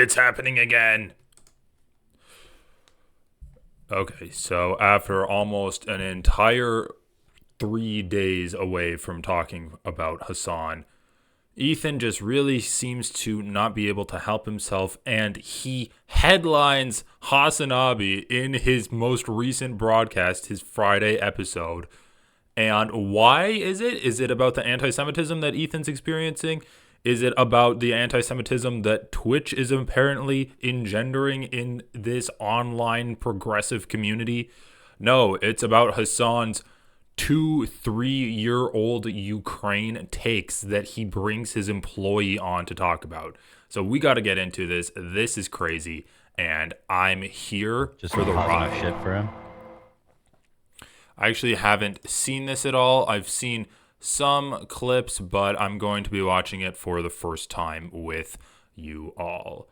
it's happening again. Okay, so after almost an entire 3 days away from talking about Hasan, Ethan just really seems to not be able to help himself, and he headlines Hasan Abi in his most recent broadcast, his Friday episode. And why is it? Is it about the anti-Semitism that Ethan's experiencing? Is it about the anti-Semitism that Twitch is apparently engendering in this online progressive community? No, it's about Hasan's 2-3-year-old Ukraine takes that he brings his employee on to talk about. So we got to get into this. This is crazy, and I'm here Just for the causing ride. shit for him. I actually haven't seen this at all. I've seen some clips, but I'm going to be watching it for the first time with you all.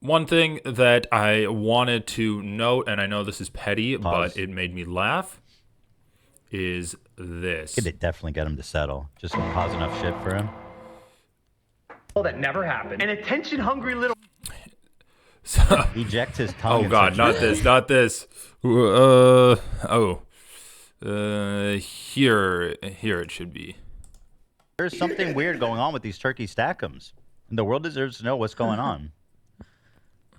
One thing that I wanted to note, and I know this is petty, but it made me laugh, is this. Could definitely get him to settle. Just cause enough shit for him. Oh, that never happened. An attention-hungry little... So, Eject his tongue. oh God, not this, not this. Here it should be. There's something weird going on with these turkey stackums, and the world deserves to know what's going on.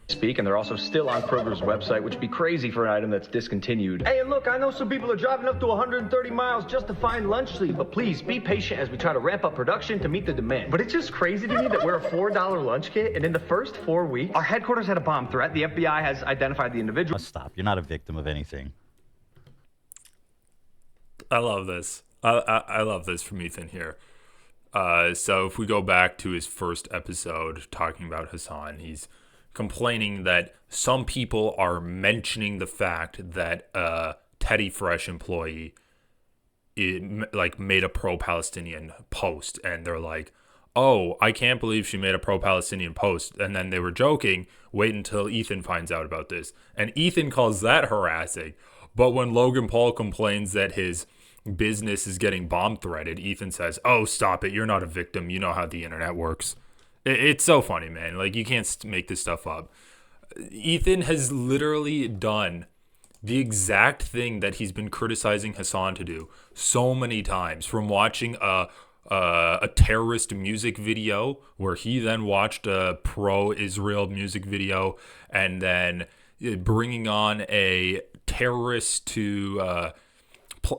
Speak, and they're also still on Kroger's website, which would be crazy for an item that's discontinued. Hey, and look, I know some people are driving up to 130 miles just to find lunch sleeve, but please be patient as we try to ramp up production to meet the demand. But it's just crazy to me that we're a $4 lunch kit, and in the first 4 weeks, our headquarters had a bomb threat. The FBI has identified the individual. Stop. You're not a victim of anything. I love this. I love this from Ethan here. So if we go back to his first episode talking about Hasan, he's complaining that some people are mentioning the fact that a Teddy Fresh employee made a pro-Palestinian post, and they're like, oh, I can't believe she made a pro-Palestinian post. And then they were joking, wait until Ethan finds out about this. And Ethan calls that harassing. But when Logan Paul complains that his business is getting bomb threatened, Ethan says, oh, stop it, you're not a victim, you know how the internet works. It's so funny, man. Like, you can't make this stuff up. Ethan has literally done the exact thing that he's been criticizing Hasan to do so many times, from watching a terrorist music video where he then watched a pro-Israel music video, and then bringing on a terrorist to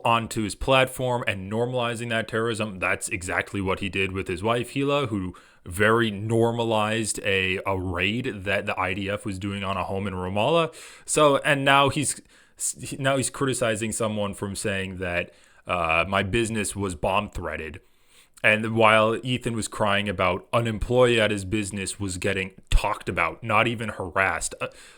onto his platform and normalizing that terrorism. That's exactly what he did with his wife Hila, who very normalized a raid that the IDF was doing on a home in Ramallah. So, and now he's criticizing someone from saying that my business was bomb threatened. And while Ethan was crying about an employee at his business was getting talked about, not even harassed,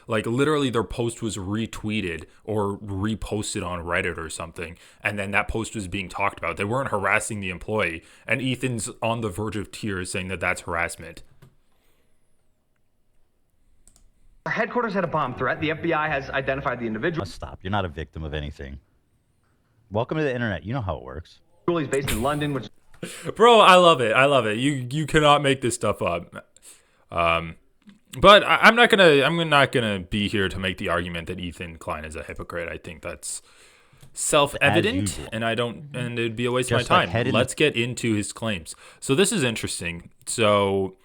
like literally their post was retweeted or reposted on Reddit or something, and then that post was being talked about. They weren't harassing the employee, and Ethan's on the verge of tears saying that that's harassment. Our headquarters had a bomb threat. The FBI has identified the individual. Stop. You're not a victim of anything. Welcome to the internet. You know how it works. He's based in London, which... Bro, I love it. I love it. You cannot make this stuff up. But I'm not gonna be here to make the argument that Ethan Klein is a hypocrite. I think that's self-evident, and it'd be a waste of my time. Let's get into his claims. So this is interesting. So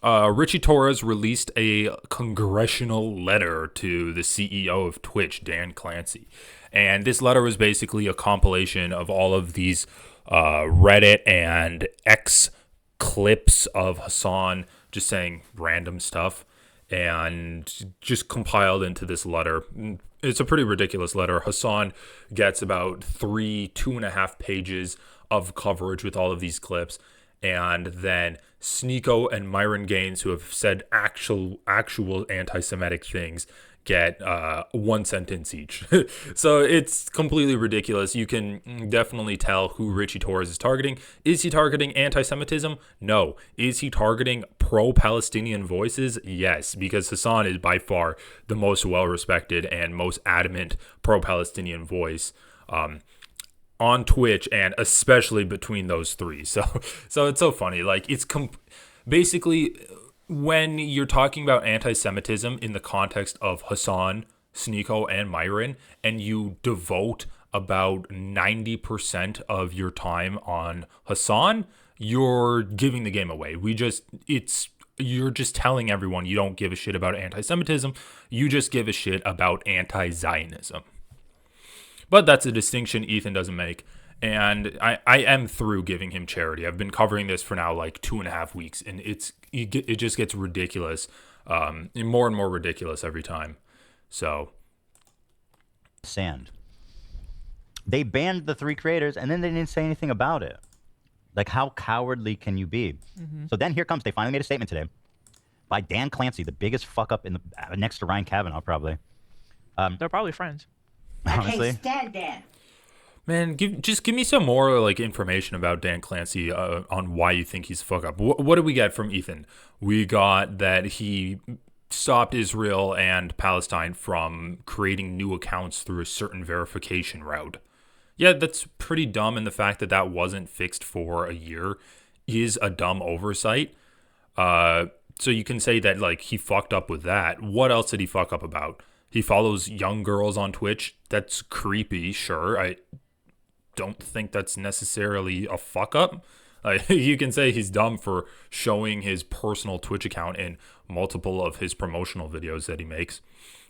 Richie Torres released a congressional letter to the CEO of Twitch, Dan Clancy, and this letter was basically a compilation of all of these Reddit and X clips of Hasan just saying random stuff, and just compiled into this letter. It's a pretty ridiculous letter. Hasan gets about 2.5 pages of coverage with all of these clips, and then Sneeko and Myron Gaines, who have said actual anti-Semitic things, get 1 sentence each. So it's completely ridiculous. You can definitely tell who Richie Torres is targeting. Is he targeting anti-Semitism? No. Is he targeting pro-Palestinian voices? Yes, because Hasan is by far the most well-respected and most adamant pro-Palestinian voice on Twitch, and especially between those three. So it's so funny. Like, it's basically when you're talking about anti-Semitism in the context of Hasan, Sneeko, and Myron, and you devote about 90% of your time on Hasan, you're giving the game away. You're just telling everyone you don't give a shit about anti-Semitism. You just give a shit about anti-Zionism. But that's a distinction Ethan doesn't make. And I am through giving him charity. I've been covering this for now like 2.5 weeks, and it just gets ridiculous, and more ridiculous every time. So, Sand. They banned the 3 creators, and then they didn't say anything about it. Like, how cowardly can you be? So then here comes, they finally made a statement today by Dan Clancy, the biggest fuck up in the next to Ryan Kavanaugh, probably. They're probably friends. Honestly. I can't stand Dan. man, give me some more like information about Dan Clancy on why you think he's a fuck up. What did we get from Ethan? We got that he stopped Israel and Palestine from creating new accounts through a certain verification route. Yeah, that's pretty dumb, and the fact that that wasn't fixed for a year is a dumb oversight. So you can say that like he fucked up with that. What else did he fuck up about? He follows young girls on Twitch. That's creepy, sure. I don't think that's necessarily a fuck up. You can say he's dumb for showing his personal Twitch account in multiple of his promotional videos that he makes.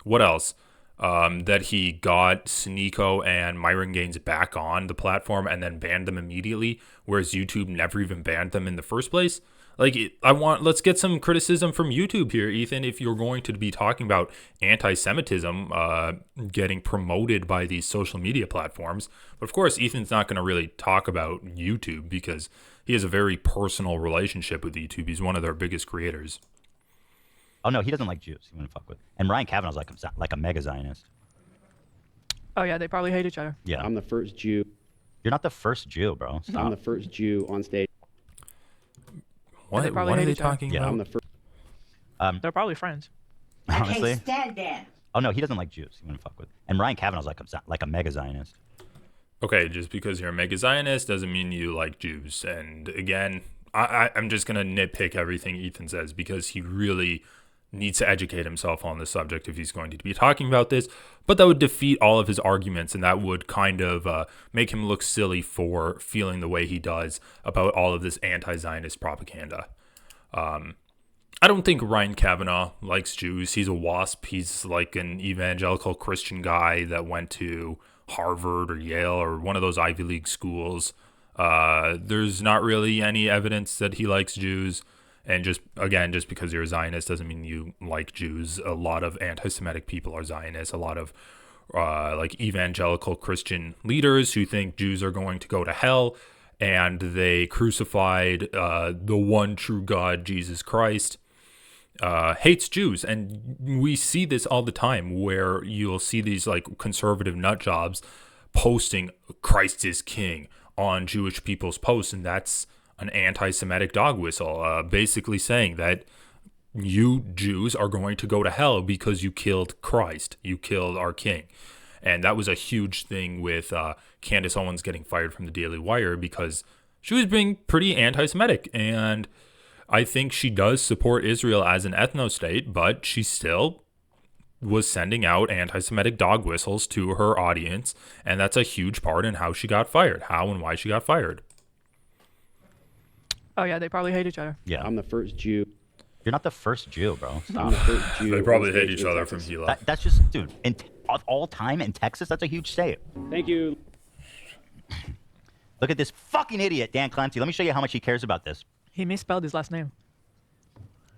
What else? That he got Sneeko and Myron Gaines back on the platform and then banned them immediately, whereas YouTube never even banned them in the first place. Let's get some criticism from YouTube here, Ethan, if you're going to be talking about anti-Semitism getting promoted by these social media platforms. But of course, Ethan's not going to really talk about YouTube because he has a very personal relationship with YouTube. He's one of their biggest creators. Oh, no, he doesn't like Jews. He wouldn't fuck with. And Ryan Kavanaugh's like a mega Zionist. Oh, yeah, they probably hate each other. Yeah. I'm the first Jew. You're not the first Jew, bro. Stop. I'm the first Jew on stage. What are they talking Yeah. about? I'm the first. They're probably friends. Honestly. I can't stand Dan. Oh, no, he doesn't like Jews. He wouldn't fuck with. And Ryan Kavanaugh's like a mega Zionist. Okay, just because you're a mega Zionist doesn't mean you like Jews. And again, I'm just going to nitpick everything Ethan says because he really needs to educate himself on the subject if he's going to be talking about this. But that would defeat all of his arguments, and that would kind of make him look silly for feeling the way he does about all of this anti-Zionist propaganda. I don't think Ryan Kavanaugh likes Jews. He's a WASP. He's like an evangelical Christian guy that went to Harvard or Yale or one of those Ivy League schools. There's not really any evidence that he likes Jews. And just because you're a Zionist doesn't mean you like Jews. A lot of anti-Semitic people are Zionists. A lot of like evangelical Christian leaders who think Jews are going to go to hell, and they crucified the one true God, Jesus Christ, hates Jews. And we see this all the time where you'll see these like conservative nut jobs posting Christ is King on Jewish people's posts, and that's an anti-Semitic dog whistle, basically saying that you Jews are going to go to hell because you killed Christ. You killed our king. And that was a huge thing with Candace Owens getting fired from the Daily Wire because she was being pretty anti-Semitic. And I think she does support Israel as an ethno-state, but she still was sending out anti-Semitic dog whistles to her audience. And that's a huge part in how she got fired, how and why she got fired. Oh, yeah, they probably hate each other. Yeah. I'm the first Jew. You're not the first Jew, bro. Stop. I'm the first Jew. They probably on hate stage each in other from Texas. Hila. That's just, dude, of all time in Texas, that's a huge state. Thank you. Look at this fucking idiot, Dan Clancy. Let me show you how much he cares about this. He misspelled his last name.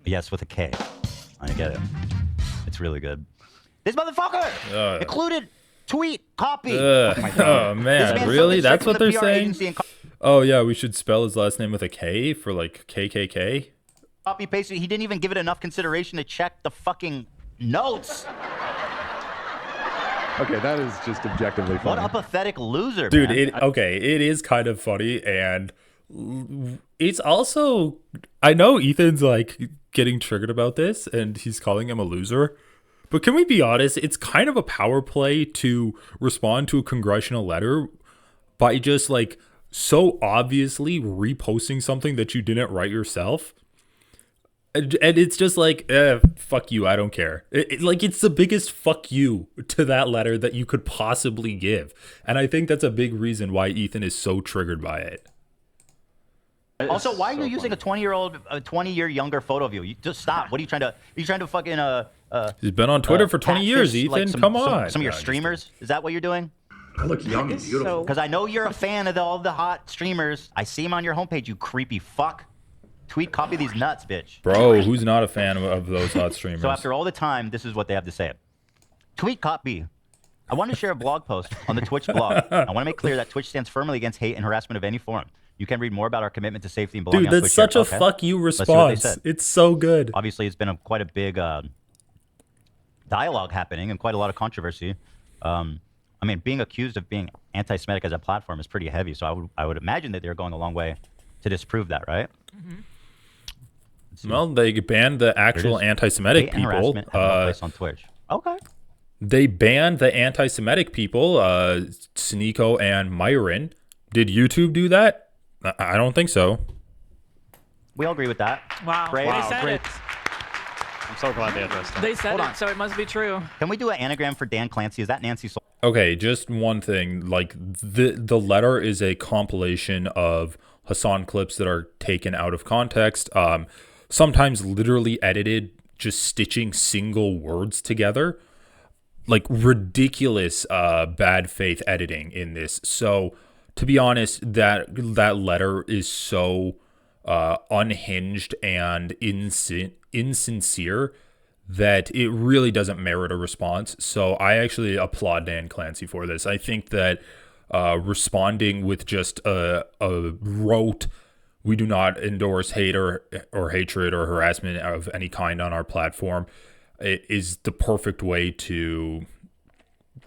Yes, with a K. I get it. It's really good. This motherfucker included tweet copy. Oh, my God. oh This man, man's really? so That's sick what from they're the PR saying? agency and Oh yeah, we should spell his last name with a K for like KKK. copy pasted. He didn't even give it enough consideration to check the fucking notes. Okay, that is just objectively What funny. a pathetic loser, Dude, man. it is kind of funny, and it's also, I know Ethan's like getting triggered about this and he's calling him a loser, but can we be honest, it's kind of a power play to respond to a congressional letter by just like so obviously reposting something that you didn't write yourself. And it's just like, fuck you, I don't care. Like, it's the biggest fuck you to that letter that you could possibly give. And I think that's a big reason why Ethan is so triggered by it. Also, why are you using a 20-year younger photo of you? You just stop. What are you trying to fucking He's been on Twitter for 20 years, catfish, Ethan. like, Come on. Some of your streamers? Is that what you're doing? I look young and beautiful. Because I know you're a fan of all the hot streamers. I see them on your homepage, you creepy fuck. Tweet copy these nuts, bitch. Bro, who's not a fan of those hot streamers? So after all the time, this is what they have to say. Tweet copy. I want to share a blog post on the Twitch blog. I want to make clear that Twitch stands firmly against hate and harassment of any form. You can read more about our commitment to safety and belonging Dude, on that's Twitch such a here. fuck you Let's see what they response. said. It's so good. Obviously, it's been quite a big dialogue happening and quite a lot of controversy. I mean, being accused of being anti-Semitic as a platform is pretty heavy, so I would imagine that they're going a long way to disprove that, right? Well, they banned the actual anti-Semitic Hate and people. harassment have no place on Twitch. Okay. They banned the anti-Semitic people, Sneeko and Myron. Did YouTube do that? I don't think so. We all agree with that. Wow. Great. They said it. I'm so glad they addressed that. They said Hold on. it, so it must be true. Can we do an anagram for Dan Clancy? Is that Nancy Sol? Okay, just one thing. Like, the letter is a compilation of Hasan clips that are taken out of context, sometimes literally edited, just stitching single words together. Like, ridiculous bad faith editing in this. So, to be honest, that letter is so unhinged and insincere that it really doesn't merit a response. So I actually applaud Dan Clancy for this. I think that responding with just a rote, we do not endorse hate or hatred or harassment of any kind on our platform, it is the perfect way to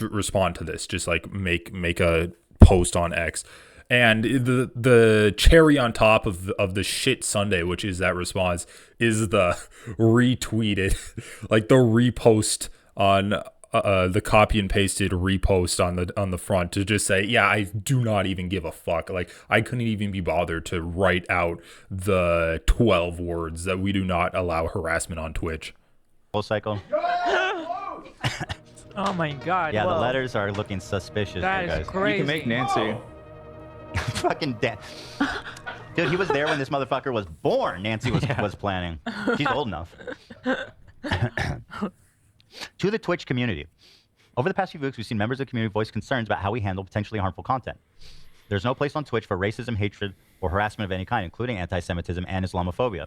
respond to this. Just like make a post on X. And the cherry on top of the shit Sunday, which is that response, is the retweeted, like the repost on the copy and pasted repost on the front to just say, yeah, I do not even give a fuck. Like, I couldn't even be bothered to write out the 12 words that we do not allow harassment on Twitch. Full cycle. Oh my God. Yeah, whoa. the letters are looking suspicious, That here, is guys. crazy. You can make Nancy. Fucking Dan. Dude, he was there when this motherfucker was born. Nancy was planning. She's old enough. To the Twitch community. Over the past few weeks, we've seen members of the community voice concerns about how we handle potentially harmful content. There's no place on Twitch for racism, hatred, or harassment of any kind, including anti-Semitism and Islamophobia.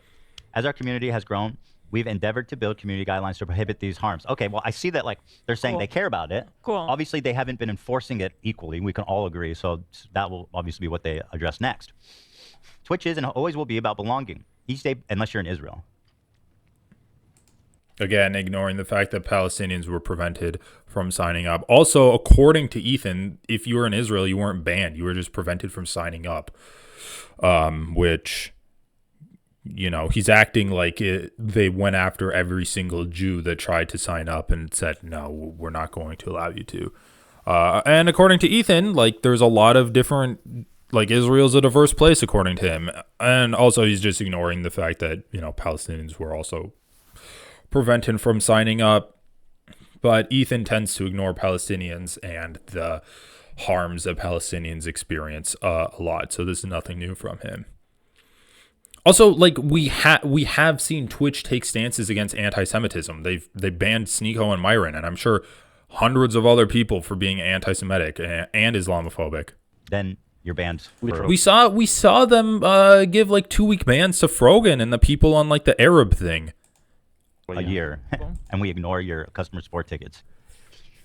As our community has grown, we've endeavored to build community guidelines to prohibit these harms. Okay, well, I see that, like, they're saying they care about it. Cool. Obviously, they haven't been enforcing it equally. We can all agree, so that will obviously be what they address next. Twitch is and always will be about belonging, each day, unless you're in Israel. Again, ignoring the fact that Palestinians were prevented from signing up. Also, according to Ethan, if you were in Israel, you weren't banned. You were just prevented from signing up, which... You know, he's acting like they went after every single Jew that tried to sign up and said, no, we're not going to allow you to. And according to Ethan, like, there's a lot of different, like, Israel's a diverse place, according to him. And also he's just ignoring the fact that, you know, Palestinians were also prevented from signing up. But Ethan tends to ignore Palestinians and the harms that Palestinians experience a lot. So this is nothing new from him. Also, like, we have seen Twitch take stances against anti-Semitism. They banned Sneeko and Myron, and I'm sure hundreds of other people for being anti-Semitic and Islamophobic. Then you're banned. For We saw them give like 2-week bans to Frogan and the people on like the Arab thing. a year, and we ignore your customer support tickets.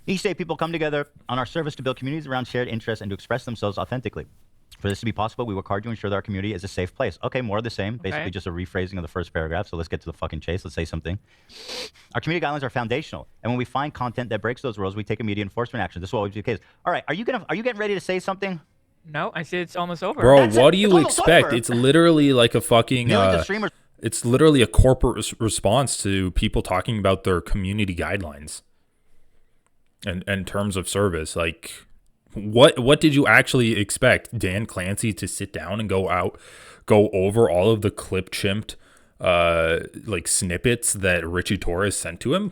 Each day, people come together on our service to build communities around shared interests and to express themselves authentically. For this to be possible, we work hard to ensure that our community is a safe place. Okay, more of the same. Basically, just a rephrasing of the first paragraph. So let's get to the fucking chase. Let's say something. Our community guidelines are foundational, and when we find content that breaks those rules, we take immediate enforcement action. This will always be the case. All right, are you getting ready to say something? No, I see it's almost over. Bro, That's what it. do you It's almost expect? over. It's literally like a fucking... Millions of streamers. It's literally a corporate response to people talking about their community guidelines and terms of service. Like, what did you actually expect? Dan Clancy to sit down and go over all of the clip chimped like snippets that Richie Torres sent to him?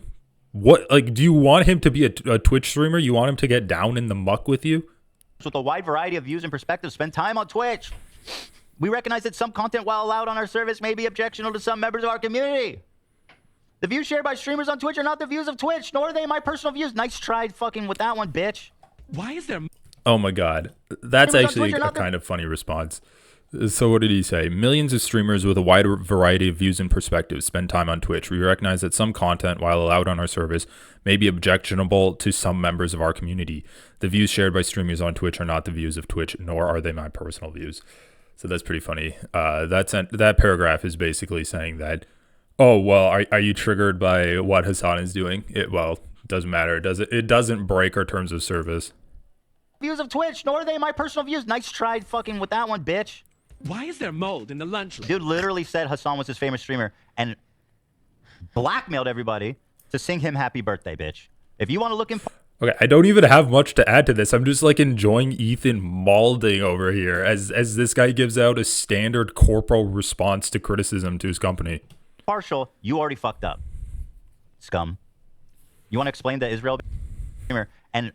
What, like, do you want him to be a Twitch streamer? You want him to get down in the muck with you? With a wide variety of views and perspectives, spend time on Twitch. We recognize that some content, while allowed on our service, may be objectionable to some members of our community. The views shared by streamers on Twitch are not the views of Twitch, nor are they my personal views. Nice try fucking with that one, bitch. Why is there... Oh my god. That's Streamers on actually Twitch are a not kind of funny response. So what did he say? Millions of streamers with a wide variety of views and perspectives spend time on Twitch. We recognize that some content, while allowed on our service, may be objectionable to some members of our community. The views shared by streamers on Twitch are not the views of Twitch, nor are they my personal views. So that's pretty funny. That paragraph is basically saying that, oh, well, are you triggered by what Hasan is doing? Well, doesn't matter. It doesn't break our terms of service. Views of Twitch, nor are they my personal views. Nice try fucking with that one, bitch. Why is there mold in the lunch? Dude literally said Hasan was his famous streamer and blackmailed everybody to sing him happy birthday, bitch. If you want to look in... Okay, I don't even have much to add to this. I'm just like enjoying Ethan mauling over here as this guy gives out a standard corporal response to criticism to his company. Partial, you already fucked up. Scum. You want to explain that Israel streamer and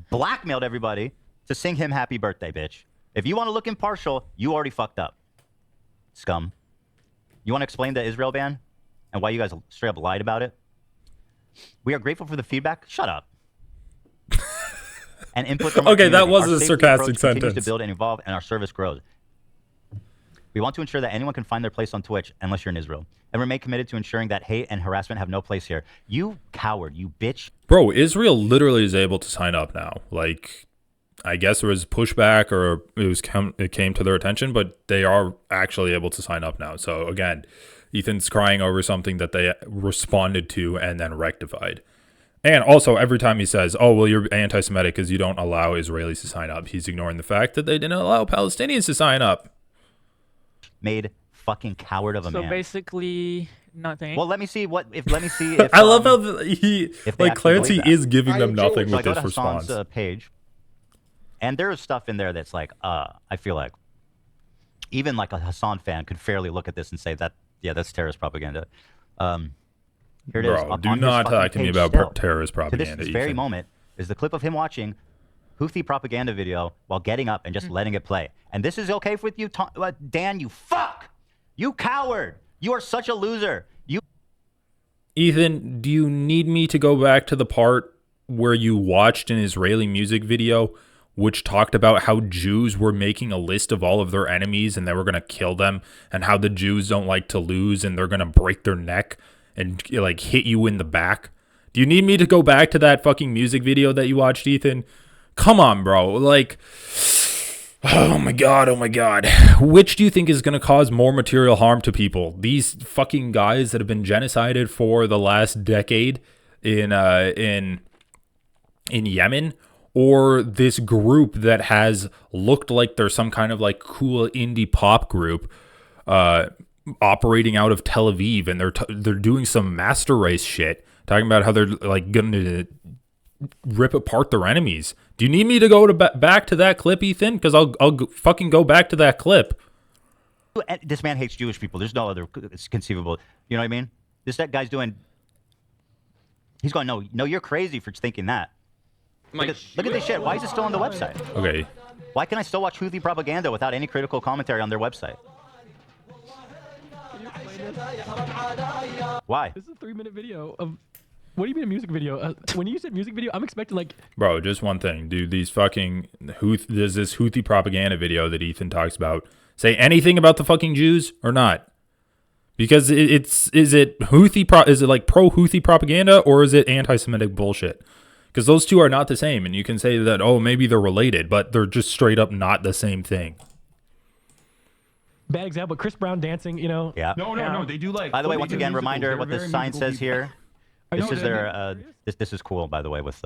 blackmailed everybody to sing him happy birthday, bitch. If you want to look impartial, you already fucked up. Scum. You want to explain the Israel ban and why you guys straight up lied about it? We are grateful for the feedback. Shut up. And input from our Okay, that community. was Our a safety sarcastic approach continues sentence. to build and evolve, and our service grows. We want to ensure that anyone can find their place on Twitch unless you're in Israel, and remain committed to ensuring that hate and harassment have no place here. You coward, you bitch. Bro, Israel literally is able to sign up now. Like, I guess there was pushback or it came to their attention, but they are actually able to sign up now. So again, Ethan's crying over something that they responded to and then rectified. And also, every time he says, oh, well, you're anti-Semitic because you don't allow Israelis to sign up, he's ignoring the fact that they didn't allow Palestinians to sign up. Made fucking coward of a man. So basically, nothing. Well, let me see if I love how he, if they like, actually Clancy believe that. is giving them nothing So I with go this to response. Hasan's page, and there is stuff in there that's like, I feel like even like a Hasan fan could fairly look at this and say that, yeah, that's terrorist propaganda. Here it is. Bro, on do his not fucking talk to me page about still. terrorist To propaganda, this very Ethan. moment is the clip of him watching Houthi propaganda video while getting up and just letting it play. And this is okay with you, Dan? You fuck! You coward! You are such a loser. You. Ethan, do you need me to go back to the part where you watched an Israeli music video which talked about how Jews were making a list of all of their enemies and they were going to kill them, and how the Jews don't like to lose and they're going to break their neck and like hit you in the back? Do you need me to go back to that fucking music video that you watched, Ethan? Come on, bro. Like, oh my god, oh my god. Which do you think is going to cause more material harm to people? These fucking guys that have been genocided for the last decade in Yemen, or this group that has looked like they're some kind of like cool indie pop group operating out of Tel Aviv, and they're doing some master race shit, talking about how they're like gonna rip apart their enemies. Do you need me to go to back to that clip, Ethan? Because I'll fucking go back to that clip. This man hates Jewish people. There's no other conceivable. You know what I mean? That guy's doing. He's going, no, you're crazy for thinking that. Look at this shit. Why is it still on the website? Okay. Why can I still watch Houthi propaganda without any critical commentary on their website? Why? This is a 3-minute video of. What do you mean a music video? When you said music video, I'm expecting like. Bro, just one thing, dude. These fucking there's this Houthi propaganda video that Ethan talks about. Say anything about the fucking Jews or not? Because is it Houthi is it like pro Houthi propaganda, or is it anti-Semitic bullshit? Because those two are not the same, and you can say that, oh, maybe they're related, but they're just straight up not the same thing. Bad example. Chris Brown dancing. You know. Yeah. No. They do like. By the way, they once do again, musicals. reminder They're what this very sign musical says people. here. I This know is that- their. This is cool, by the way, with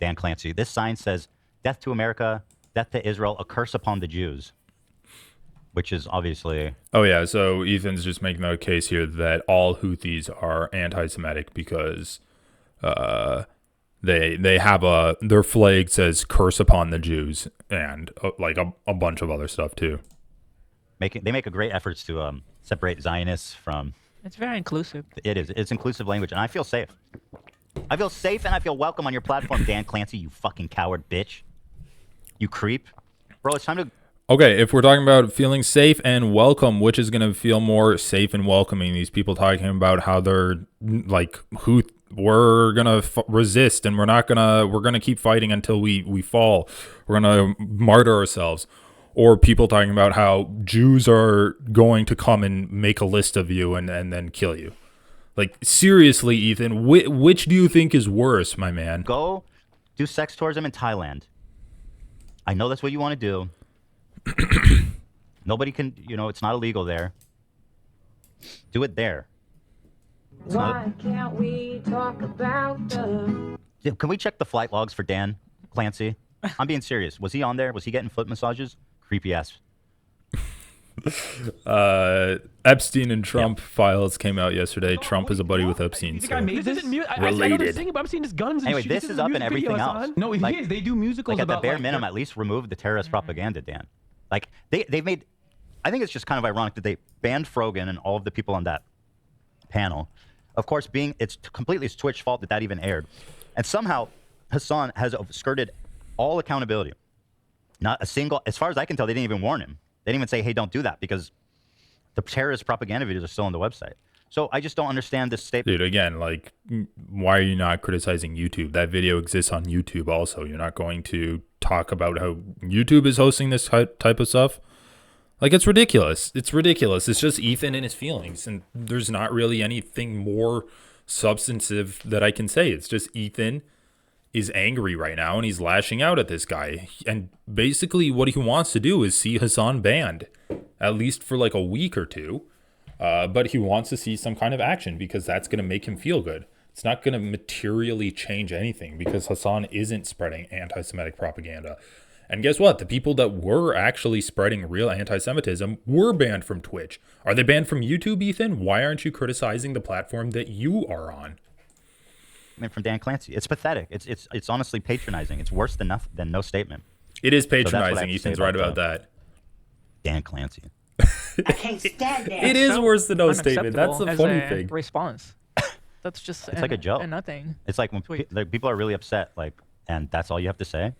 Dan Clancy. This sign says "Death to America, Death to Israel, a curse upon the Jews," which is obviously. Oh yeah, so Ethan's just making the case here that all Houthis are anti-Semitic because they have their flag says "curse upon the Jews" and like a bunch of other stuff too. They make a great efforts to separate Zionists from. It's very inclusive. It is. It's inclusive language, and I feel safe. I feel safe and I feel welcome on your platform, Dan Clancy. You fucking coward bitch. You creep, bro. It's time to. Okay, if we're talking about feeling safe and welcome, which is going to feel more safe and welcoming? These people talking about how they're like, who we're going to resist and we're going to keep fighting until we fall. We're going to martyr ourselves. Or people talking about how Jews are going to come and make a list of you and then kill you. Like, seriously, Ethan, which do you think is worse, my man? Go do sex tourism in Thailand. I know that's what you want to do. Nobody can, it's not illegal there. Do it there. Why can't we talk about the... Can we check the flight logs for Dan Clancy? I'm being serious. Was he on there? Was he getting foot massages? Creepy ass. Epstein and Trump files came out yesterday. Trump is a buddy with Epstein. So. This isn't I know related. they're singing, but I'm seeing his guns and Anyway, shit. this is up in everything else. No, Like- he is. They do musicals Like, at the about bare like, minimum, at least remove the terrorist propaganda, Dan. Like, they've made... I think it's just kind of ironic that they banned Frogan and all of the people on that panel. Of course, it's completely Twitch's fault that even aired. And somehow, Hasan has skirted all accountability. Not a single... As far as I can tell, they didn't even warn him. They didn't even say, hey, don't do that, because the terrorist propaganda videos are still on the website. So I just don't understand this statement. Dude, again, like, why are you not criticizing YouTube? That video exists on YouTube also. You're not going to talk about how YouTube is hosting this type of stuff? Like, it's ridiculous. It's ridiculous. It's just Ethan and his feelings, and there's not really anything more substantive that I can say. It's just Ethan is angry right now, and he's lashing out at this guy. And basically what he wants to do is see Hasan banned, at least for like a week or two. But he wants to see some kind of action because that's going to make him feel good. It's not going to materially change anything because Hasan isn't spreading anti-Semitic propaganda. And guess what? The people that were actually spreading real anti-Semitism were banned from Twitch. Are they banned from YouTube, Ethan? Why aren't you criticizing the platform that you are on? I mean, from Dan Clancy. It's pathetic. It's honestly patronizing. It's worse than no statement. It is So that's what I patronizing. have to say Ethan's right about that. Dan Clancy. I can't stand that. It is worse than no statement. That's the unacceptable funny as a thing. Response. That's just It's like a joke. and nothing. It's like when people are really upset, like, and that's all you have to say.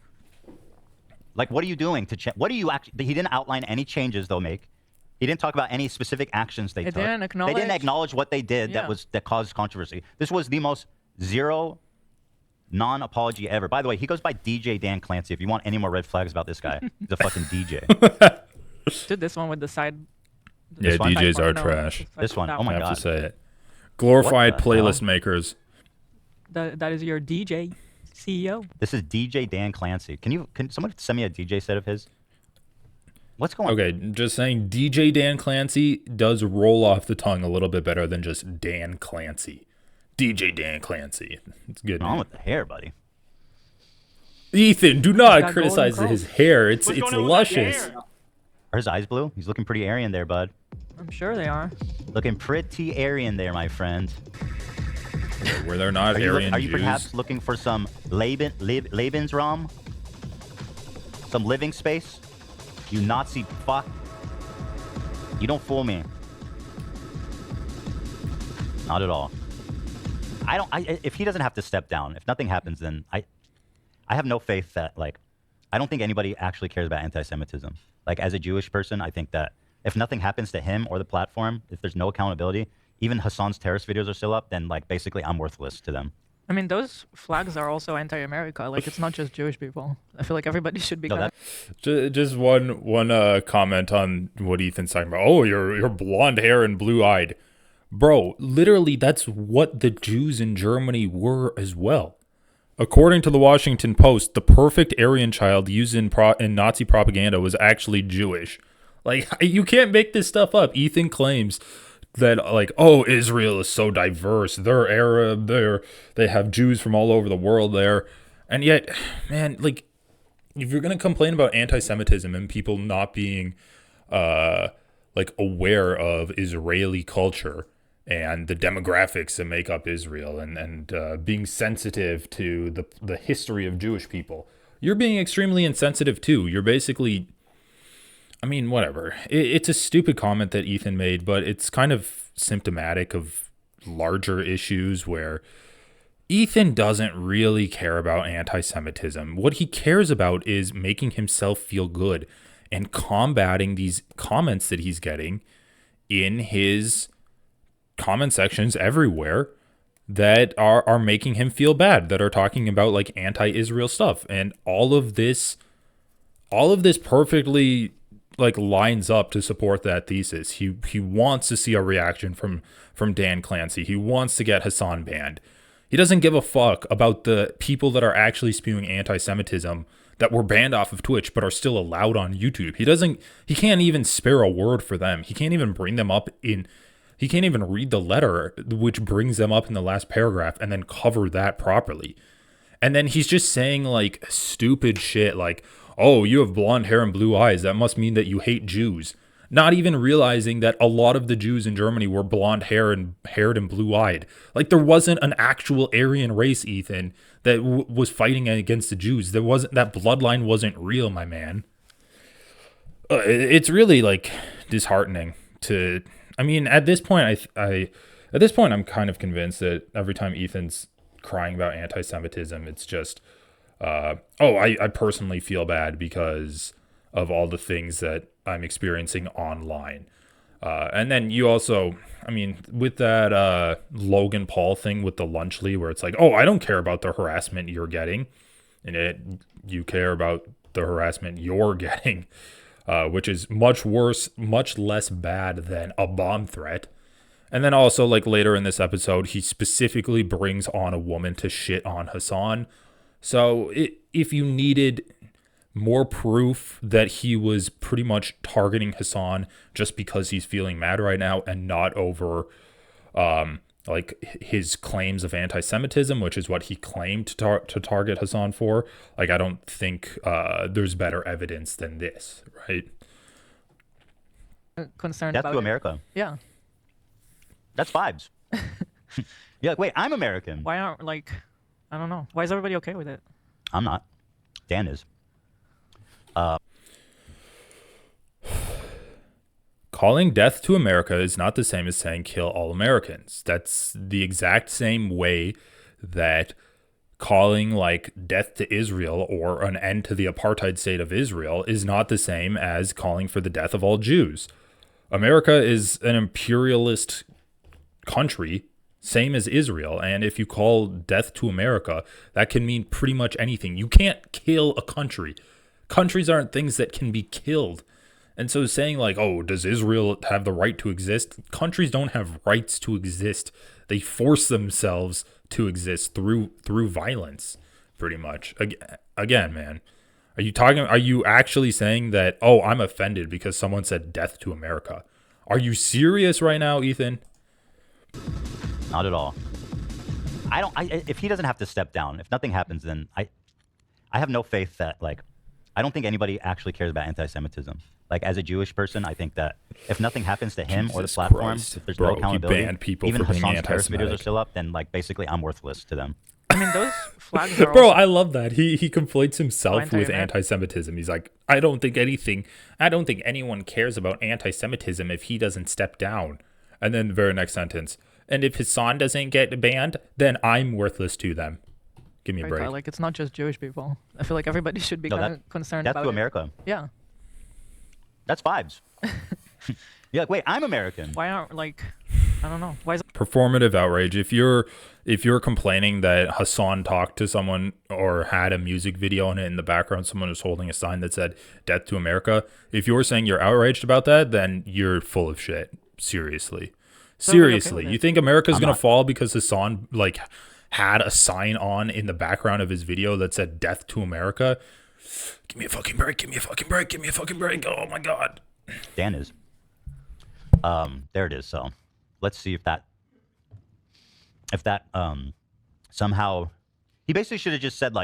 Like, what are you doing to change? What do you actually? He didn't outline any changes they'll make. He didn't talk about any specific actions they took. They didn't acknowledge what they did that caused controversy. This was the most zero non-apology ever. By the way, he goes by DJ Dan Clancy. If you want any more red flags about this guy, he's a fucking DJ. Dude, this one with the side. Yeah, one? DJs are No, trash. it's like This one, that oh my I have God. to say it. Glorified What the playlist hell? makers. That is your DJ CEO. This is DJ Dan Clancy. Can someone send me a DJ set of his? What's going on? Okay, just saying DJ Dan Clancy does roll off the tongue a little bit better than just Dan Clancy. DJ Dan Clancy. It's good. What's wrong Man. with the hair, buddy? Ethan, do got not golden criticize curls. his hair. It's What's going on with that luscious. hair? Are his eyes blue? He's looking pretty Aryan there, bud. I'm sure they are. Looking pretty Aryan there, my friend. Where they're not Are you, Aryan are you Jews. perhaps looking for some Lebensraum? Some living space? You Nazi fuck. You don't fool me. Not at all. If he doesn't have to step down, if nothing happens, then I have no faith that, like, I don't think anybody actually cares about anti-Semitism. Like, as a Jewish person, I think that if nothing happens to him or the platform, if there's no accountability, even Hasan's terrorist videos are still up, then, like, basically I'm worthless to them. I mean, those flags are also anti-America. Like, it's not just Jewish people. I feel like everybody should be. No, kind that, Just one comment on what Ethan's talking about. Oh, you're blonde hair and blue eyed. Bro, literally that's what the Jews in Germany were as well. According to the Washington Post, the perfect Aryan child used in Nazi propaganda was actually Jewish. Like, you can't make this stuff up. Ethan claims that, like, oh, Israel is so diverse. They're Arab. They have Jews from all over the world there. And yet, man, like, if you're going to complain about anti-Semitism and people not being, like, aware of Israeli culture and the demographics that make up Israel and being sensitive to the history of Jewish people, you're being extremely insensitive too. You're basically I mean, whatever. It's a stupid comment that Ethan made, but it's kind of symptomatic of larger issues where Ethan doesn't really care about anti-Semitism. What he cares about is making himself feel good and combating these comments that he's getting in his comment sections everywhere that are making him feel bad, that are talking about like anti-Israel stuff. And all of this perfectly like lines up to support that thesis. He wants to see a reaction from Dan Clancy. He wants to get Hasan banned. He doesn't give a fuck about the people that are actually spewing anti-Semitism that were banned off of Twitch but are still allowed on YouTube. He can't even spare a word for them. He can't even bring them up he can't even read the letter which brings them up in the last paragraph and then cover that properly. And then he's just saying like stupid shit like, oh, you have blonde hair and blue eyes. That must mean that you hate Jews. Not even realizing that a lot of the Jews in Germany were blonde haired and blue eyed. Like there wasn't an actual Aryan race, Ethan, that was fighting against the Jews. That bloodline wasn't real, my man. It's really like disheartening to. I mean, at this point, I'm kind of convinced that every time Ethan's crying about anti-Semitism, it's just, I personally feel bad because of all the things that I'm experiencing online. And then you also, I mean, with that Logan Paul thing with the Lunchly, where it's like, oh, I don't care about the harassment you're getting, and you care about the harassment you're getting, which is much worse, much less bad than a bomb threat. And then also, like later in this episode, he specifically brings on a woman to shit on Hasan. So if you needed more proof that he was pretty much targeting Hasan just because he's feeling mad right now and not over like his claims of anti-Semitism, which is what he claimed to target Hasan for, like I don't think there's better evidence than this, right? Concerned Death about to it. America. Yeah. That's vibes. You're like, wait, I'm American. Why aren't I don't know. Why is everybody okay with it? I'm not. Dan is. Calling death to America is not the same as saying kill all Americans. That's the exact same way that calling like death to Israel or an end to the apartheid state of Israel is not the same as calling for the death of all Jews. America is an imperialist country, same as Israel, and if you call death to America, that can mean pretty much anything. You can't kill a country. Countries aren't things that can be killed. And so saying like, oh, does Israel have the right to exist? Countries don't have rights to exist. They force themselves to exist through violence, pretty much. Again, man, are you actually saying that, oh, I'm offended because someone said death to America? Are you serious right now, Ethan? Not at all. If he doesn't have to step down, if nothing happens, then I have no faith that I don't think anybody actually cares about anti-Semitism. Like, as a Jewish person, I think that if nothing happens to him or the platform, Christ. if there's Bro, no accountability, he banned people even for being Hasan's terrorist videos are anti-Semitic. still up, then basically I'm worthless to them. I mean, those flags are Bro, also I love that. He conflates himself with anti-American. anti-Semitism. He's like, I don't think anyone cares about anti-Semitism if he doesn't step down. And then the very next sentence, and if Hasan doesn't get banned, then I'm worthless to them. Give me a break. like it's not just Jewish people. I feel like everybody should be kind of concerned Death about to it. America. Yeah. That's vibes. You're like, wait, I'm American. Why aren't I don't know. Why is Performative outrage. If you're complaining that Hasan talked to someone or had a music video on it in the background, someone was holding a sign that said death to America, if you're saying you're outraged about that, then you're full of shit. Seriously. Seriously. with You it. think America's I'm going to not. fall because Hasan had a sign on in the background of his video that said death to America? Give me a fucking break. Give me a fucking break. Give me a fucking break. Oh my God. Dan is. There it is. So let's see if that somehow he basically should have just said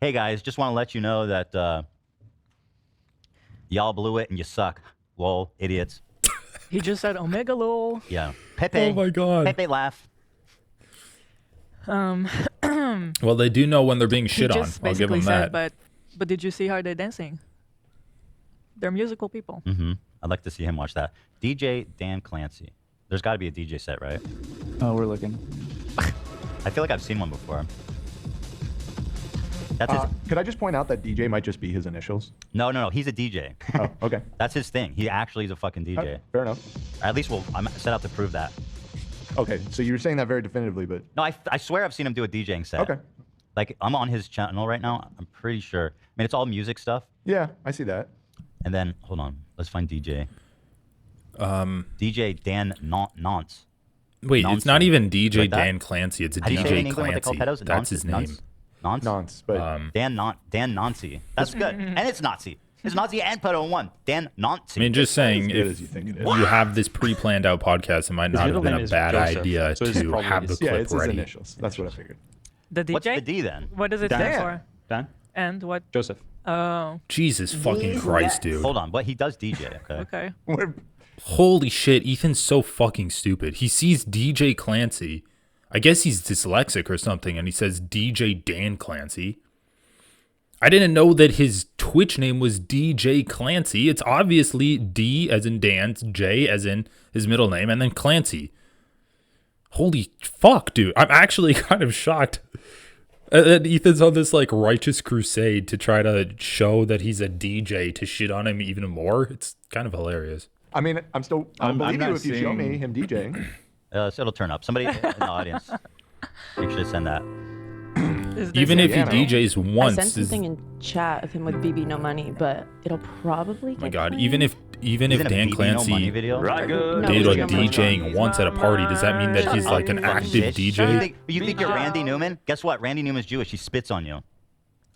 hey guys, just want to let you know that y'all blew it and you suck. Lol, idiots. he just said Omega lol? Yeah. Pepe. Oh my God. Pepe laugh. Well, they do know when they're being He shit on. just I'll give basically them that. said, but did you see how they're dancing? They're musical people. I'd like to see him watch that. DJ Dan Clancy. There's got to be a DJ set, right? Oh, we're looking. I feel like I've seen one before. That's his... Could I just point out that DJ might just be his initials? No. He's a DJ. Oh, okay. That's his thing. He actually is a fucking DJ. Fair enough. At least I'm set out to prove that. Okay, so you were saying that very definitively, but... No, I swear I've seen him do a DJing set. Okay. Like, I'm on his channel right now. I'm pretty sure. I mean, it's all music stuff. Yeah, I see that. And then, hold on. Let's find DJ. DJ Dan Nance. Wait, it's not even DJ Like that? Dan Clancy. It's a How do you say it in DJ England what they call Clancy. pedos? That's his name. Nonce, but... Dan Nancy. That's good. And it's Nazi. It's Nazi and pedo in one. Dan Nancy. I mean, just saying, as good if as you think it is. you have this pre-planned out podcast, it might not have middle been name a is bad Joseph, idea so it's to probably have the his- Yeah, clip it's his ready. initials. That's what I figured. The DJ? What's the D then? What does it Dan. stand for? Dan? And what? Joseph. Oh, Jesus fucking Christ, dude. Hold on, but he does DJ, okay? okay. Holy shit, Ethan's so fucking stupid. He sees DJ Clancy. I guess he's dyslexic or something, and he says DJ Dan Clancy. I didn't know that his Twitch name was DJ Clancy. It's obviously D as in Dan, J as in his middle name, and then Clancy. Holy fuck, dude. I'm actually kind of shocked. And Ethan's on this like righteous crusade to try to show that he's a DJ to shit on him even more. It's kind of hilarious. I mean, I'll believe not you if you show me seeing- him DJing. So it'll turn up. Somebody in the audience, make sure to send that. Is this Even it? if he DJs I once, sent something in chat of him with BB No Money, but it'll probably get oh my god, claimed. even if He's in a Dan BB No Clancy Money video. No, did it's a your DJing money. once at a party, does that mean that Shut he's up, like an you active Bitch. DJ? You think you're Randy Newman? Guess what? Randy Newman's Jewish. He spits on you.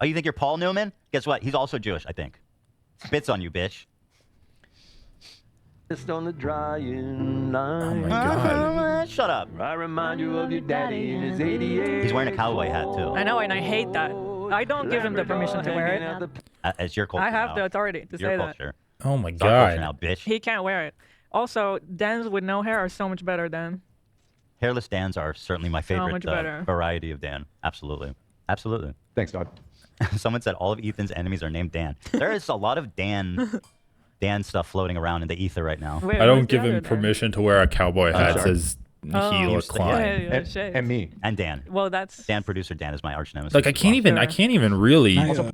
Oh, you think you're Paul Newman? Guess what? He's also Jewish, I think. Spits on you, bitch. Just on the drying Oh line. my god. Shut up. I remind you of your daddy in his 88. He's wearing a cowboy hat too. I know, and I hate that. I don't give him the permission to wear it. It's your culture. I have now. the authority to Your say that. culture. Oh my It's our culture now, god. bitch. He can't wear it. Also, Dan's with no hair are so much better than. Hairless Dans are certainly my favorite much better. variety of Dan. Absolutely. Absolutely. Thanks, Doc. Someone said all of Ethan's enemies are named Dan. There is a lot of Dan stuff floating around in the ether right now. Wait, I don't what's the give other him Dan? permission to wear a cowboy hat. sorry. Says Oh. Hila Yeah, Klein. Yeah, shit. And me. And Dan. Well, that's. Dan producer Dan is my arch nemesis. Like I as can't well. even I can't even really I,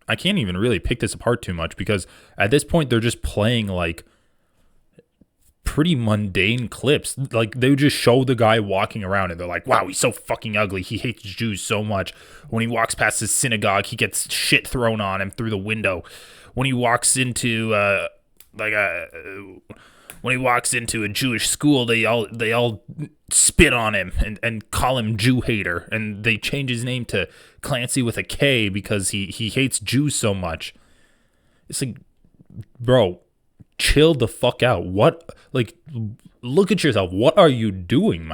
I can't even really pick this apart too much because at this point they're just playing like pretty mundane clips. Like they would just show the guy walking around and they're like, wow, he's so fucking ugly. He hates Jews so much. When he walks past his synagogue, he gets shit thrown on him through the window. When he walks into when he walks into a Jewish school, they all spit on him and call him Jew hater, and they change his name to Clancy with a K because he hates Jews so much. It's like, bro, chill the fuck out. What, like, look at yourself. What are you doing,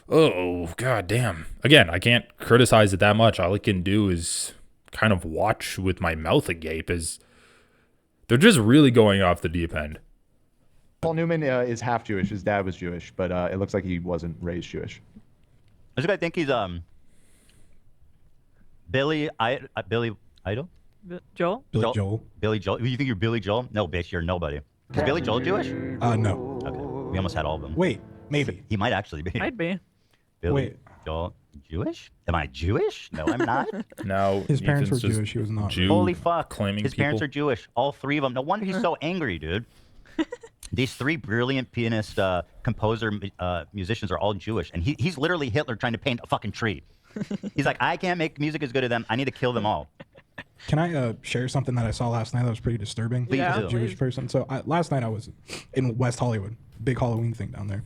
oh, god damn. Again, I can't criticize it that much. All I can do is kind of watch with my mouth agape as they're just really going off the deep end. Paul Newman is half Jewish. His dad was Jewish, but it looks like he wasn't raised Jewish. This guy think he's Billy Idol? Joel? Billy Joel. Billy Joel. You think you're Billy Joel? No, bitch, you're nobody. Is Billy Joel Jewish? No. Okay, we almost had all of them. Wait, maybe. He might actually be. I'd be. Billy Wait. Joel Jewish? Am I Jewish? No, I'm not. Now His parents were Ethan's just Jewish. He was not. Jew Holy fuck. claiming His people. parents are Jewish. All three of them. No wonder he's so angry, dude. These three brilliant pianist, composer, musicians are all Jewish. And he's literally Hitler trying to paint a fucking tree. He's like, I can't make music as good as them. I need to kill them all. Can I share something that I saw last night that was pretty disturbing? Please As do. a Jewish person. So last night I was in West Hollywood, big Halloween thing down there.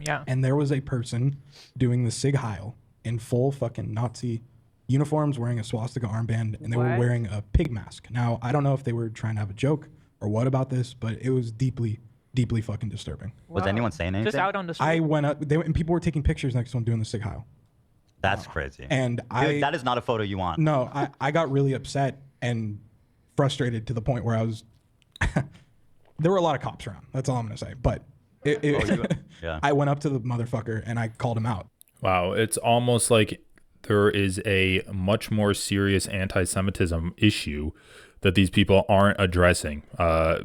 Yeah. And there was a person doing the Sig Heil in full fucking Nazi uniforms, wearing a swastika armband, and they were What? wearing a pig mask. Now, I don't know if they were trying to have a joke or what about this, but it was deeply, deeply fucking disturbing. Was Wow. anyone saying anything? Just out on the street. I went up, and people were taking pictures next to him doing the Sig Heil. That's crazy. And Dude, that is not a photo you want. No, I got really upset and frustrated to the point where I was. There were a lot of cops around. That's all I'm gonna say. But Yeah. I went up to the motherfucker and I called him out. Wow, it's almost like there is a much more serious anti-Semitism issue that these people aren't addressing,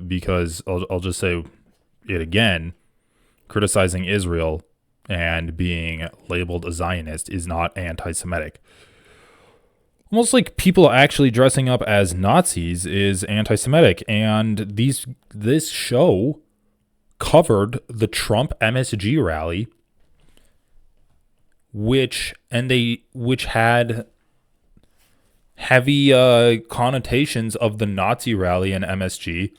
because I'll just say it again, criticizing Israel and being labeled a Zionist is not anti-Semitic. Almost like people actually dressing up as Nazis is anti-Semitic, and this show covered the Trump MSG rally, which had heavy connotations of the Nazi rally in MSG,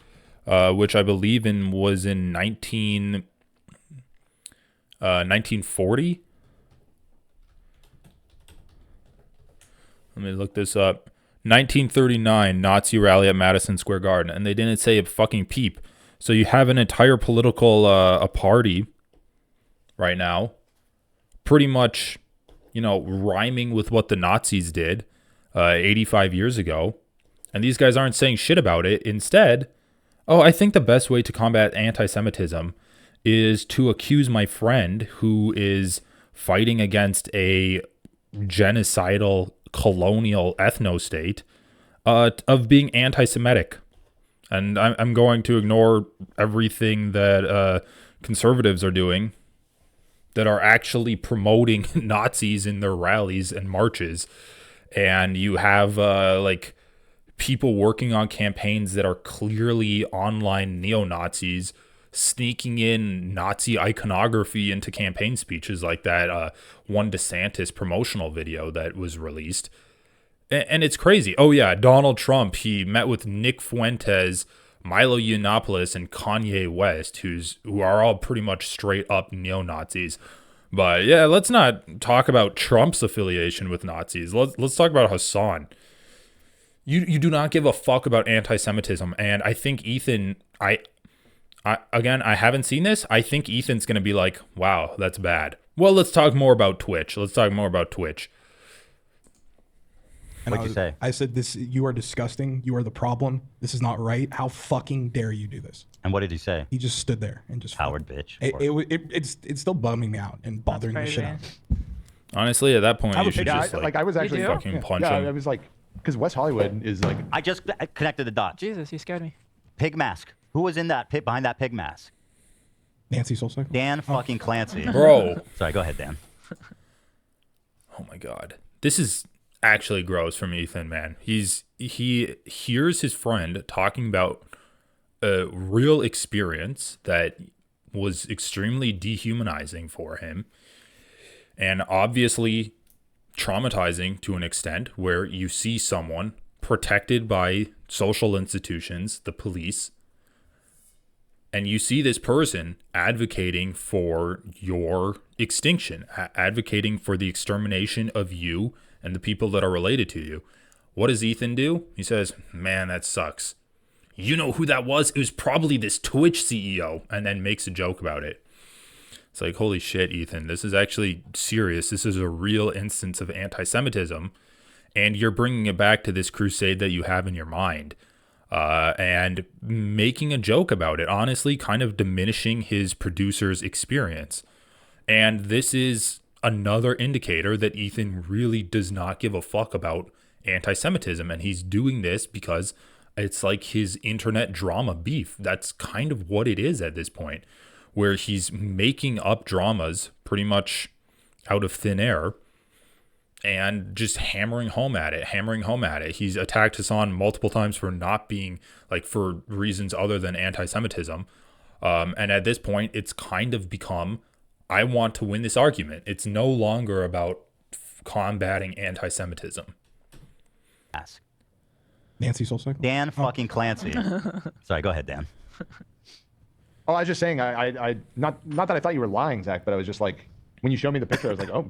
which I believe was in 1940. Let me look this up. 1939 Nazi rally at Madison Square Garden, and they didn't say a fucking peep. So you have an entire political a party right now, pretty much, rhyming with what the Nazis did 85 years ago, and these guys aren't saying shit about it. Instead, I think the best way to combat anti-Semitism is to accuse my friend who is fighting against a genocidal colonial ethno-state of being anti-Semitic. And I'm going to ignore everything that conservatives are doing that are actually promoting Nazis in their rallies and marches. And you have people working on campaigns that are clearly online neo-Nazis sneaking in Nazi iconography into campaign speeches, like that one DeSantis promotional video that was released. And it's crazy. Oh yeah, Donald Trump, he met with Nick Fuentes, Milo Yiannopoulos, and Kanye West, who are all pretty much straight up neo-Nazis. But yeah, let's not talk about Trump's affiliation with Nazis. Let's talk about Hasan. You do not give a fuck about anti-Semitism, and I think Ethan, I haven't seen this. I think Ethan's going to be like, wow, that's bad. Well, let's talk more about Twitch. And What'd you say? I said, you are disgusting. You are the problem. This is not right. How fucking dare you do this? And what did he say? He just stood there and just Howard bitch. It's still bumming me out and bothering the shit out. Honestly, at that point, you should just I was actually fucking punch him. I was like, because West Hollywood is like. I just connected the dots. Jesus, you scared me. Pig mask. Who was in that pit behind that pig mask? Nancy Soulcycle? Dan fucking Clancy. Bro. Sorry, go ahead, Dan. Oh my God. This is actually gross from Ethan, man. He hears his friend talking about a real experience that was extremely dehumanizing for him, and obviously traumatizing to an extent, where you see someone protected by social institutions, the police, and you see this person advocating for your extinction, advocating for the extermination of you and the people that are related to you. What does Ethan do? He says, man, that sucks. You know who that was? It was probably this Twitch CEO, and then makes a joke about it. It's like, holy shit, Ethan, this is actually serious. This is a real instance of anti-Semitism, and you're bringing it back to this crusade that you have in your mind, and making a joke about it, honestly, kind of diminishing his producer's experience. And this is another indicator that Ethan really does not give a fuck about anti-Semitism, and he's doing this because it's like his internet drama beef. That's kind of what it is at this point, where he's making up dramas pretty much out of thin air and just hammering home at it. He's attacked Hasan multiple times for not being, for reasons other than anti-Semitism. And at this point, it's kind of become, I want to win this argument. It's no longer about combating anti-Semitism. Ask. Nancy Soulcycle? Dan fucking Clancy. Sorry, go ahead, Dan. Oh, I was just saying, I not that I thought you were lying, Zach, but I was just like, when you showed me the picture, I was like, oh,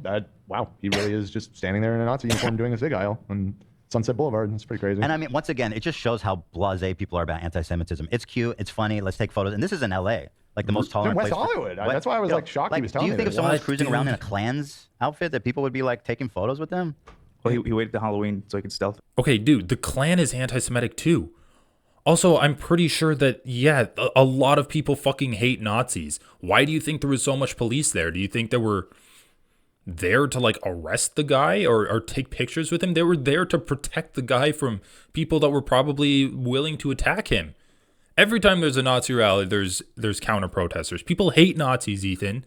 wow, he really is just standing there in a Nazi uniform doing a cig aisle on Sunset Boulevard. That's pretty crazy. And I mean, once again, it just shows how blasé people are about anti-Semitism. It's cute, it's funny, let's take photos. And this is in LA, like the most tolerant West place. Hollywood. That's why I was shocked he was telling me. Do you think that. if someone was cruising around in a Klan's outfit that people would be taking photos with them? Well, he waited to Halloween so he could stealth. Okay, dude, the Klan is anti-Semitic too. Also, I'm pretty sure that, yeah, a lot of people fucking hate Nazis. Why do you think there was so much police there? Do you think there were there to like arrest the guy or take pictures with him. They were there to protect the guy from people that were probably willing to attack him. Every time there's a Nazi rally, there's counter protesters. People hate Nazis, Ethan.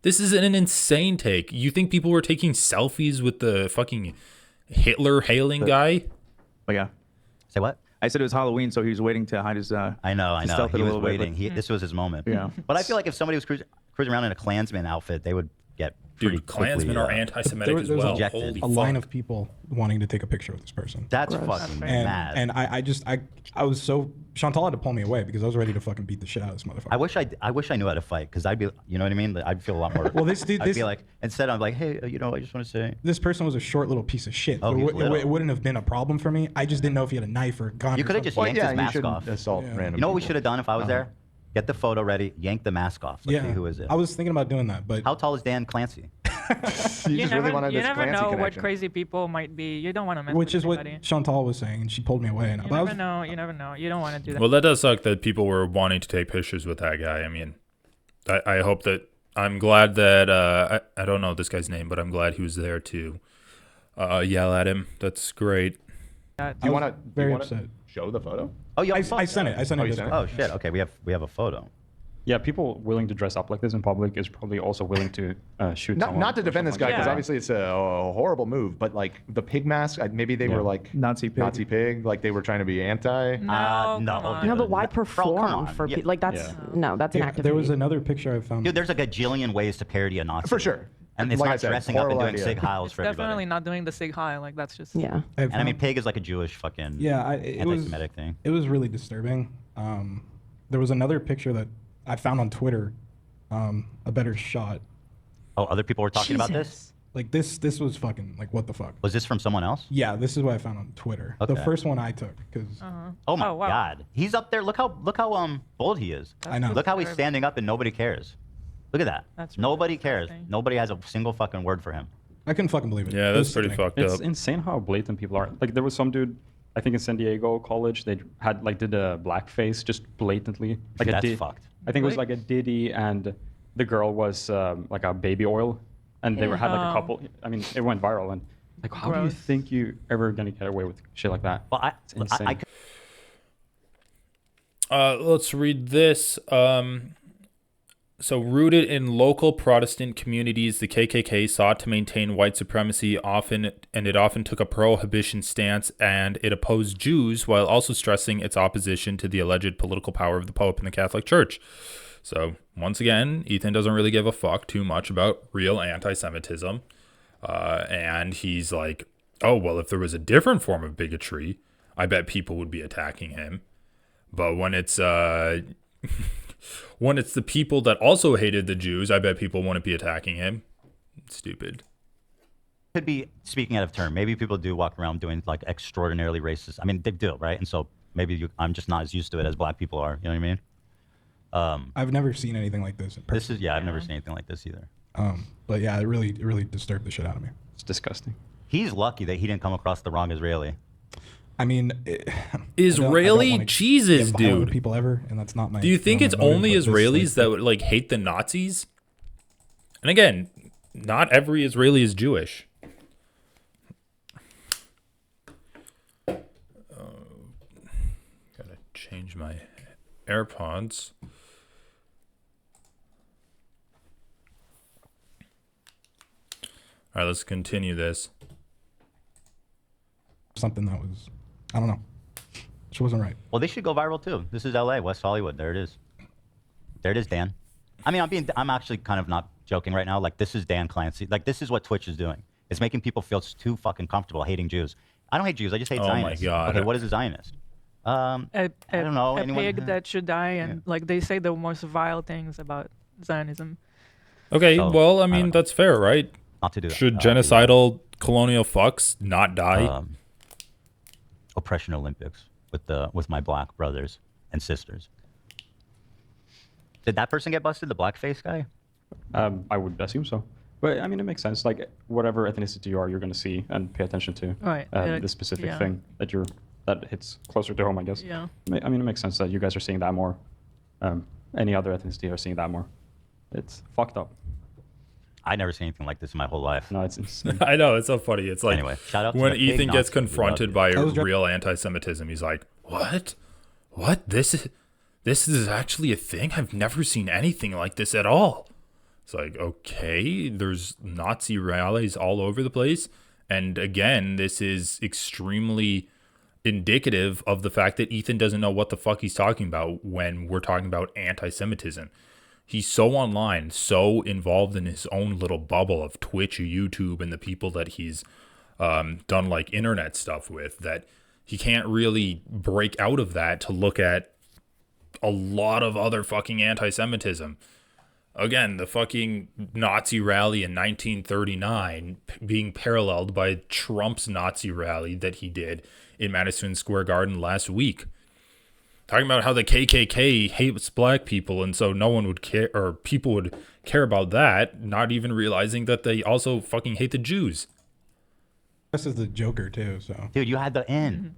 This is an insane take. You think people were taking selfies with the fucking Hitler hailing guy? But yeah. Say what? I said it was Halloween, so he was waiting to hide his. I know. stealth it He a was little bit, waiting. but- This was his moment. Yeah. But I feel like if somebody was cruising around in a Klansman outfit, they would get pretty Dude, Klansmen quickly, are anti-Semitic as there was well. ejected. Holy a line fuck. of people wanting to take a picture with this person. That's Gross. fucking And mad. and I was so Chantal had to pull me away because I was ready to fucking beat the shit out of this motherfucker. I wish I knew how to fight because I'd be, you know what I mean? I'd feel a lot more. Well, this dude- I'd this- be like, instead I'm like, hey, I just want to say. This person was a short little piece of shit. Oh, So he's it little. wouldn't have been a problem for me. I just didn't know if he had a knife or a gun. You or could have just something. yanked his you mask shouldn't off. assault Yeah. random You know what we people. should have done if I was there? Get the photo ready, yank the mask off. Let's see who is it. I was thinking about doing that, but How tall is Dan Clancy? You You just never, really wanted you this never Clancy know what connection. crazy people might be. You don't want to mess which with is what anybody. Chantal was saying, and she pulled me away. And You but I never was, know. You never know. You don't want to do that. Well, that does suck that people were wanting to take pictures with that guy. I mean, I hope that I'm glad that I don't know this guy's name, but I'm glad he was there to yell at him. That's great. Do you want to very upset. show the photo? Oh, you I have a sent it. I sent Oh, it. you to sent Discord. Oh shit. Okay, we have a photo. Yeah, people willing to dress up like this in public is probably also willing to shoot someone. Not to defend this guy, because Yeah. obviously it's a horrible move, but like the pig mask, maybe they were like Nazi pig. like they were trying to be anti. No, no. come on. No, but why Bro, come perform on. for Yeah. people? Like that's no, that's an Yeah, act of there was hate. another picture I found. Dude, there's like a gajillion ways to parody a Nazi. For sure. And it's Like I not said, dressing up and horrible doing idea. sig heils It's for definitely everybody. not doing the sig high. Like that's just. Yeah. And I mean, pig is like a Jewish fucking it was anti-Semitic thing. It was really disturbing. There was another picture that I found on Twitter, a better shot. Oh, other people were talking about this? Like this was fucking like what the fuck. Was this from someone else? Yeah, this is what I found on Twitter. The Okay. first one I took because Oh my Oh, wow. god. He's up there. Look how bold he is. I know. Look how he's disturbing. standing up and nobody cares. Look at that. That's really Nobody cares. disturbing. Nobody has a single fucking word for him. I couldn't fucking believe it. Yeah, It that's was pretty sickening. fucked It's up. insane how blatant people are. Like there was some dude, I think in San Diego College, they had like did a blackface just blatantly. Like That's a fucked. I think it was like a Diddy, and the girl was like a baby oil, and they were had like a Oh. couple. I mean, it went viral, and like, how do you Gross. think you ever gonna get away with shit like that? Well, It's insane. Let's read this. So, rooted in local Protestant communities, the KKK sought to maintain white supremacy it often took a prohibition stance, and it opposed Jews while also stressing its opposition to the alleged political power of the Pope and the Catholic Church. So, once again, Ethan doesn't really give a fuck too much about real anti-Semitism. And he's like, oh, well, if there was a different form of bigotry, I bet people would be attacking him. But when it's when it's the people that also hated the Jews, I bet people wouldn't be attacking him. Stupid. Could be speaking out of turn. Maybe people do walk around doing like extraordinarily racist. I mean, they do, right? And so maybe I'm just not as used to it as black people are. You know what I mean? I've never seen anything like this in person. I've never seen anything like this either. But yeah, it really disturbed the shit out of me. It's disgusting. He's lucky that he didn't come across the wrong Israeli. I mean, Israeli Jesus, get violent with dude. people ever, and that's not my. Do you think not it's my motive, only but this, Israelis that would like hate the Nazis? And again, not every Israeli is Jewish. Gotta change my AirPods. All right, let's continue this. something that was, I don't know, which wasn't right. Well, they should go viral too. This is LA, West Hollywood. There it is. There it is, Dan. I mean, I'm actually kind of not joking right now. Like, this is Dan Clancy. Like, this is what Twitch is doing. It's making people feel too fucking comfortable hating Jews. I don't hate Jews. I just hate Oh my Zionists. God. Okay, what is a Zionist? I don't know. A Anyone? pig that should die, and like they say the most vile things about Zionism. Okay, So, well, I I mean, don't know. that's fair, right? Not to do that. Should genocidal colonial fucks not die? Oppression Olympics with my black brothers and sisters. Did that person get busted? The blackface guy? I would assume so. But I mean, it makes sense. Like whatever ethnicity you are, you're going to see and pay attention to. Right. The specific yeah. thing that hits closer to home, I guess. Yeah. I mean, it makes sense that you guys are seeing that more. Any other ethnicity are seeing that more. It's fucked up. I never seen anything like this in my whole life. No, it's insane. I know, it's so funny. It's like Anyway, shout out to when the pig Ethan gets Nazis. We love confronted you. by I was real anti-Semitism, he's like, "What? What? This is actually a thing? I've never seen anything like this at all." It's like, okay, there's Nazi rallies all over the place, and again, this is extremely indicative of the fact that Ethan doesn't know what the fuck he's talking about when we're talking about anti-Semitism. He's so online, so involved in his own little bubble of Twitch, YouTube, and the people that he's done like internet stuff with, that he can't really break out of that to look at a lot of other fucking anti-Semitism. Again, the fucking Nazi rally in 1939 being paralleled by Trump's Nazi rally that he did in Madison Square Garden last week. Talking about how the KKK hates black people, and so no one would care, or people would care about that, not even realizing that they also fucking hate the Jews. This is the Joker too, so. Dude, you had the in.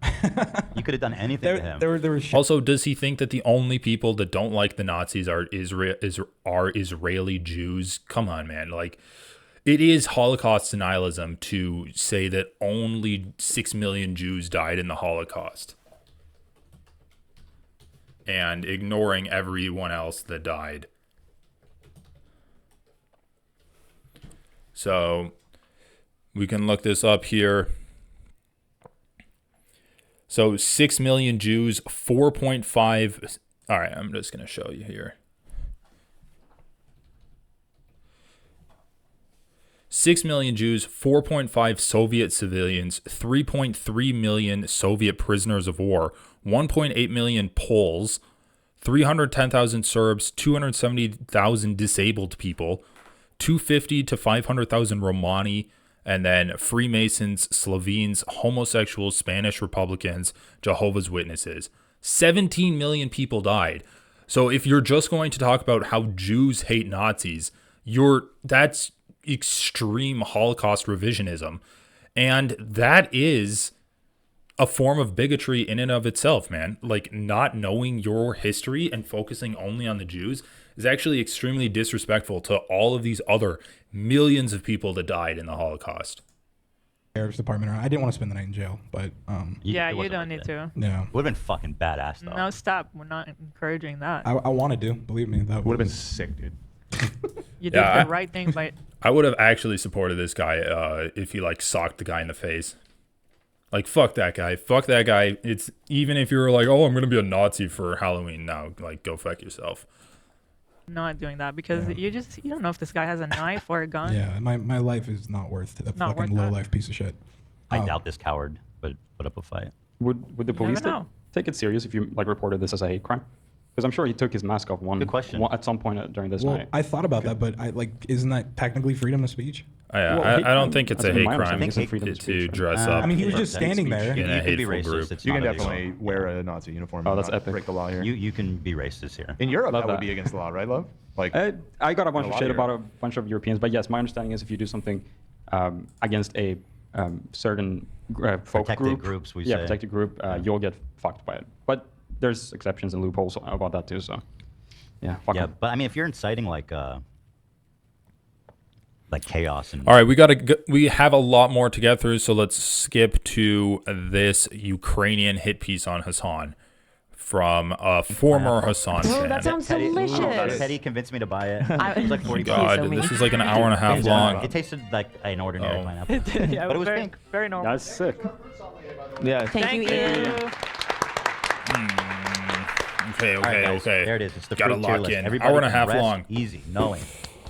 You could have done anything to him. There was Also, does he think that the only people that don't like the Nazis are Israeli Jews? Come on, man. Like, it is Holocaust denialism to say that only 6 million Jews died in the Holocaust, and ignoring everyone else that died. So we can look this up here. So 6 million Jews, 4.5. All right, I'm just going to show you here. 6 million Jews, 4.5 Soviet civilians, 3.3 million Soviet prisoners of war, 1.8 million Poles, 310,000 Serbs, 270,000 disabled people, 250 to 500,000 Romani, and then Freemasons, Slovenes, homosexuals, Spanish Republicans, Jehovah's Witnesses. 17 million people died. So if you're just going to talk about how Jews hate Nazis, that's extreme Holocaust revisionism. And that is a form of bigotry in and of itself, man. Like, not knowing your history and focusing only on the Jews is actually extremely disrespectful to all of these other millions of people that died in the Holocaust. Sheriff's Department. I didn't want to spend the night in jail, but Yeah, you don't need to. yeah, Would have been fucking badass though. No, stop. We're not encouraging that. I want to do. Believe me, that Would have been sick, dude. You did the right thing by. I would have actually supported this guy if he like socked the guy in the face. Like, fuck that guy. Fuck that guy. It's even if you were like, oh, I'm gonna be a Nazi for Halloween now. Like, go fuck yourself. Not doing that because you don't know if this guy has a knife or a gun. Yeah, my life is not worth a Not fucking worth low that. life piece of shit. I doubt this coward would put up a fight. Would the police never know. take it serious if you like reported this as a hate crime? Because I'm sure he took his mask off Good question. at some point during this Well, night. I thought about that, but isn't that technically freedom of speech? I Well, hate don't crime, think it's that's a hate my crime understanding, isn't freedom to of speech, right? dress up. I mean, he was just Hate standing speech. there. In a You can be hateful racist. group. It's You not can illegal. definitely wear a Nazi uniform. Oh, and that's not epic. break the law here. You can be racist here. In Europe, Love that would that. be against the law, right, love? Like, I got a bunch In a of lot shit of about a bunch of Europeans, but yes, my understanding is if you do something against a certain folk Protected group, groups, we yeah, say. protected group, you'll get fucked by it. But there's exceptions and loopholes about that too. So, yeah, fuck Yeah, 'em. but I mean, if you're inciting like chaos and All right, we have a lot more to get through, so let's skip to this Ukrainian hit piece on Hasan from a former Hasan Oh, fan. that sounds Teddy, delicious. Teddy convinced me to buy it. I- It was like 40 God, so mean. this is like an hour and a half bucks. long. It tasted like an ordinary Oh. pineapple. Yeah, But it was very, pink. very normal. That's sick. Yeah. Thank you, Ian. Okay, All right, guys, okay. There it is. It's the Gotta fruit tier lock list. in. Everybody Hour and a can half rest long. easy, knowing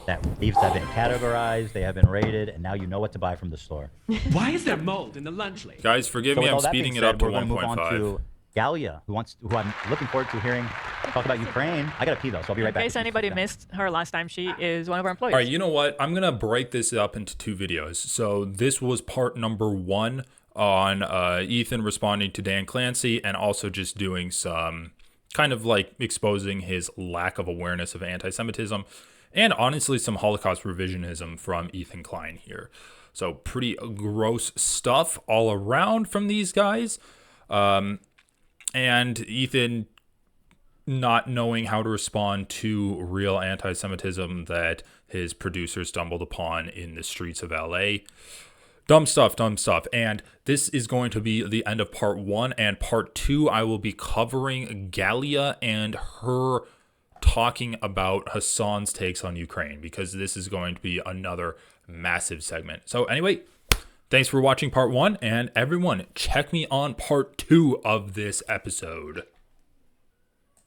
that these have been categorized, they have been rated, and now you know what to buy from the store. Why is there mold in the lunch lane? Guys, forgive So me, with I'm all that speeding being it said, up to we're gonna move on 1.5. to Galia, who I'm looking forward to hearing talk about Ukraine. I gotta pee though, so I'll be right In back. case anybody missed her last time, she is one of our employees. All right, you know what? I'm going to break this up into two videos. So this was part number 1 on Ethan responding to Dan Clancy and also just doing some kind of like exposing his lack of awareness of anti-Semitism and honestly some Holocaust revisionism from Ethan Klein here. So pretty gross stuff all around from these guys. And Ethan not knowing how to respond to real anti-Semitism that his producers stumbled upon in the streets of LA. Dumb stuff. And this is going to be the end of part 1. And part 2, I will be covering Galia and her talking about Hasan's takes on Ukraine, because this is going to be another massive segment. So anyway, thanks for watching part 1, and everyone, check me on part 2 of this episode.